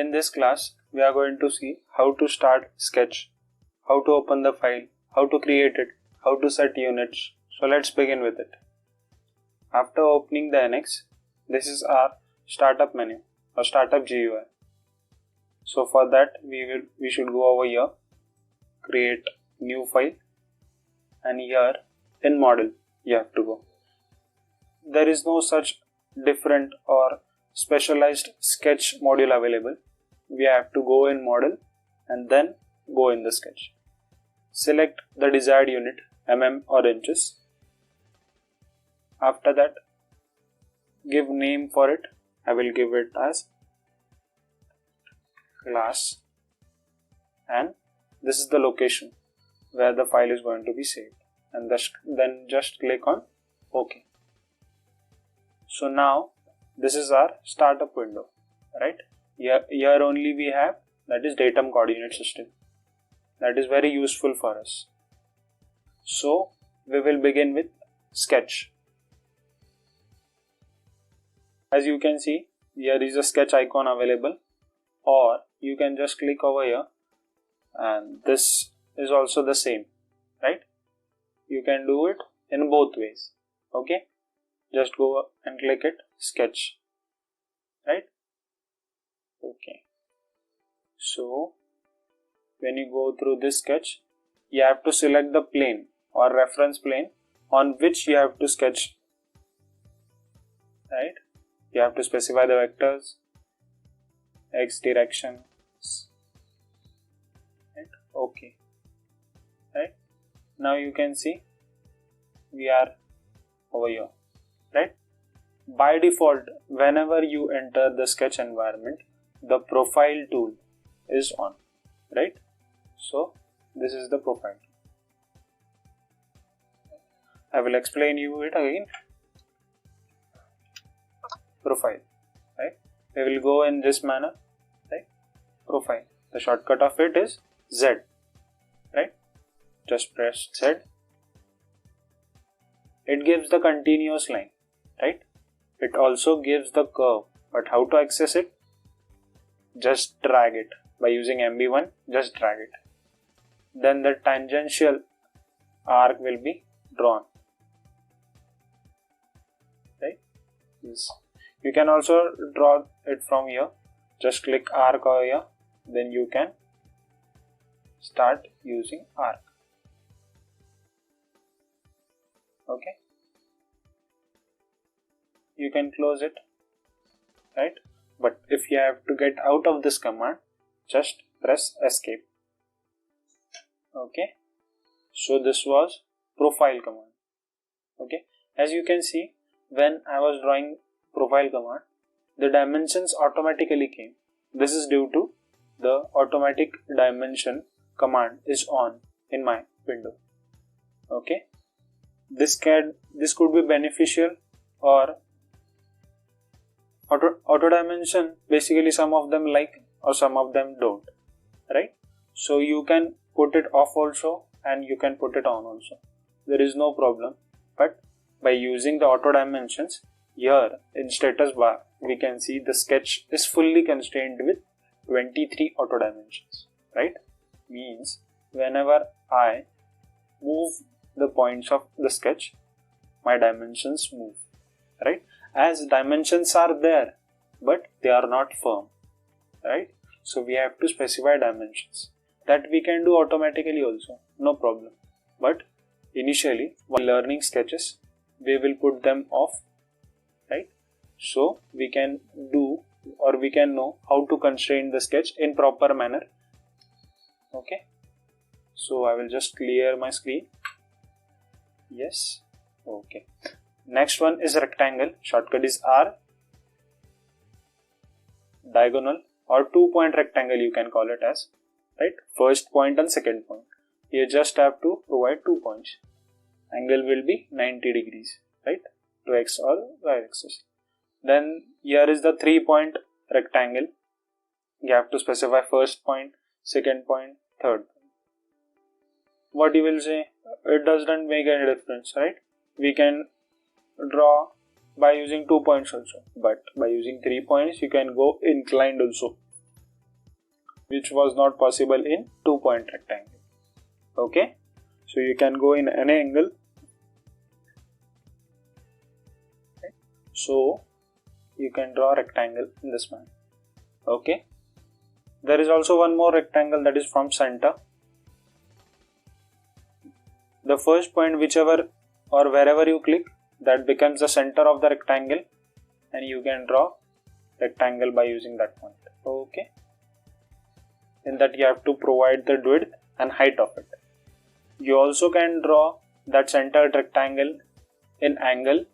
In this class, we are going to see how to start sketch, how to open the file, how to create it, how to set units. So let's begin with it. After opening the NX, this is our startup menu or startup GUI. So for that we should go over here, create new file, and here in model you have to go. There is no such different or specialized sketch module available. We have to go in model and then go in the sketch. Select the desired unit, mm or inches. After that, give name for it. I will give it as class, and this is the location where the file is going to be saved, and then just click on OK. So now this is our startup window, right? Here only we have, that is datum coordinate system. That is very useful for us. So we will begin with sketch. As you can see, here is a sketch icon available, or you can just click over here, and this is also the same, right? You can do it in both ways. Okay, just go and click it, sketch, right? Okay, so when you go through this sketch, you have to select the plane or reference plane on which you have to sketch, right? You have to specify the vectors, x direction, right? Okay, right? Now you can see we are over here, right? By default, whenever you enter the sketch environment, the profile tool is on, right? So this is the profile. I will explain you it again. Profile, right? We will go in this manner, right? Profile. The shortcut of it is Z, right? Just press Z. It gives the continuous line, right? It also gives the curve, but how to access it? Just drag it by using MB1. Just drag it. Then the tangential arc will be drawn, right? Yes. You can also draw it from here. Just click arc over here, then you can start using arc. Okay, you can close it, right? But if you have to get out of this command, just press escape. Okay, so this was profile command. Okay, as you can see, when I was drawing profile command, the dimensions automatically came. This is due to the automatic dimension command is on in my window. Okay, this could be beneficial, or auto dimension, basically some of them like or some of them don't, right? So you can put it off also and you can put it on also. There is no problem. But by using the auto dimensions, here in status bar we can see the sketch is fully constrained with 23 auto dimensions, right? Means whenever I move the points of the sketch, my dimensions move, right? As dimensions are there, but they are not firm, right? So we have to specify dimensions. That we can do automatically also, no problem. But initially, while learning sketches, we will put them off, right? So we can do, or we can know how to constrain the sketch in proper manner. Okay, so I will just clear my screen. Yes, okay. Next one is rectangle. Shortcut is R. Diagonal or 2-point rectangle you can call it as, right? First point and second point. You just have to provide 2 points. Angle will be 90 degrees, right? To X or Y axis. Then here is the 3-point rectangle. You have to specify first point, second point, third point. What you will say? It doesn't make any difference, right? We can draw by using 2 points also, but by using 3 points you can go inclined also. which was not possible in 2-point rectangle. Okay, so you can go in any angle. Okay. So you can draw a rectangle in this manner. Okay, there is also one more rectangle, that is from center. The first point, whichever or wherever you click, that becomes the center of the rectangle, and you can draw rectangle by using that point. Okay, in that you have to provide the width and height of it. You also can draw that centered rectangle in angle.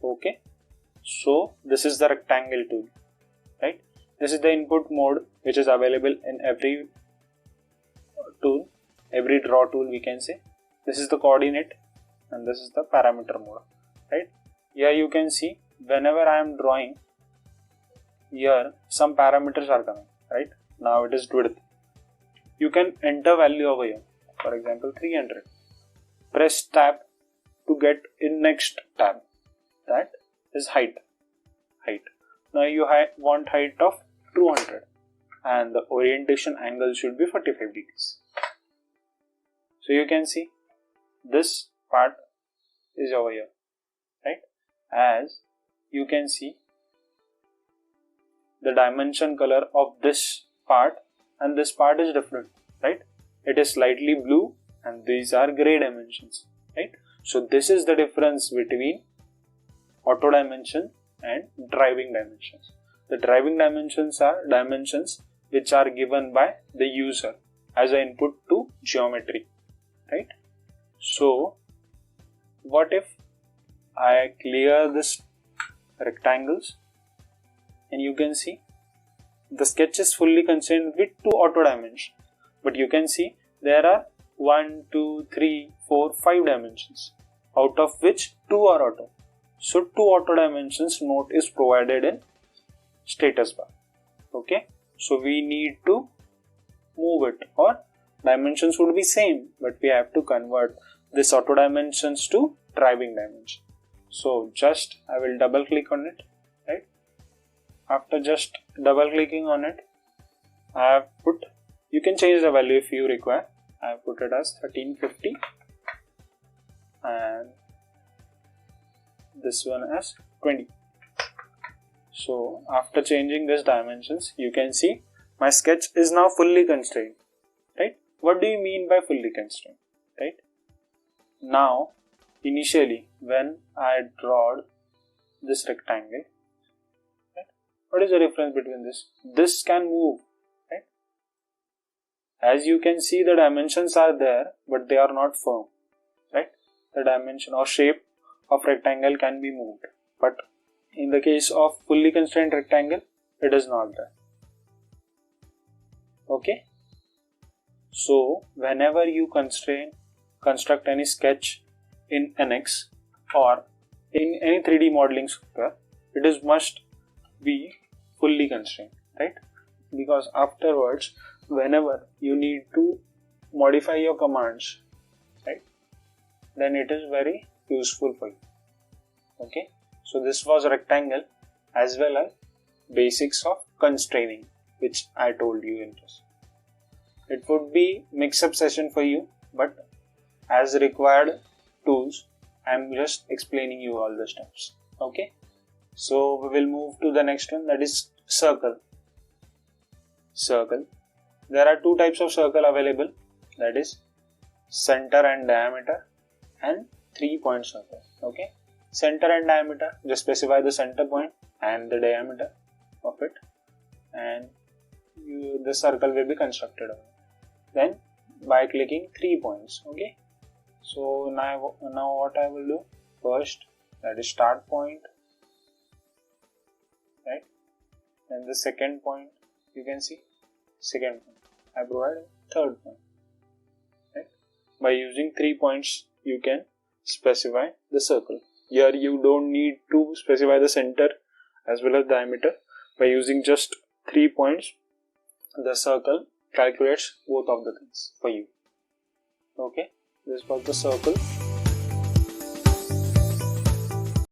Okay, so this is the rectangle tool, right? This is the input mode which is available in every tool, every draw tool we can say. This is the coordinate and this is the parameter mode, right? Here you can see whenever I am drawing, here some parameters are coming, right? Now it is width. You can enter value over here, for example 300. Press tab to get in next tab, that is height. Now you want height of 200 and the orientation angle should be 45 degrees. So you can see this part is over here, right? As you can see the dimension color of this part and this part is different, right? It is slightly blue and these are gray dimensions, right? So this is the difference between auto dimension and driving dimensions. The driving dimensions are dimensions which are given by the user as an input to geometry, right? So what if I clear this rectangles and you can see the sketch is fully constrained with 2 auto dimensions, but you can see there are 1, 2, 3, 4, 5 dimensions, out of which 2 are auto. So 2 auto dimensions note is provided in status bar. Okay, so we need to move it, or dimensions would be same, but we have to convert this auto dimensions to driving dimension. So just I will double click on it, right? After just double clicking on it, I have put, you can change the value if you require. I have put it as 1350 and this one as 20. So after changing these dimensions, you can see my sketch is now fully constrained, right? What do you mean by fully constrained, right? Now initially when I drawed this rectangle, right? What is the difference between this? This can move, right? As you can see, the dimensions are there but they are not firm, right? The dimension or shape of rectangle can be moved, but in the case of fully constrained rectangle, it is not there. Okay, so whenever you construct any sketch in NX or in any 3D modeling software, it is must be fully constrained, right? Because afterwards, whenever you need to modify your commands, right, then it is very useful for you. Okay, so this was rectangle as well as basics of constraining, which I told you in this. It would be mix-up session for you, but as required tools, I am just explaining you all the steps. Okay, so we will move to the next one, that is circle. Circle. There are 2 types of circle available, that is center and diameter and 3-point circle. Okay, center and diameter, just specify the center point and the diameter of it, and the circle will be constructed. Then by clicking 3 points. Okay, so now what I will do first, that is start point, right? And the second point, you can see second point. I provide a third point, right? By using 3 points, you can specify the circle. Here you don't need to specify the center as well as diameter. By using just 3 points, the circle calculates both of the things for you. Okay, this was the circle.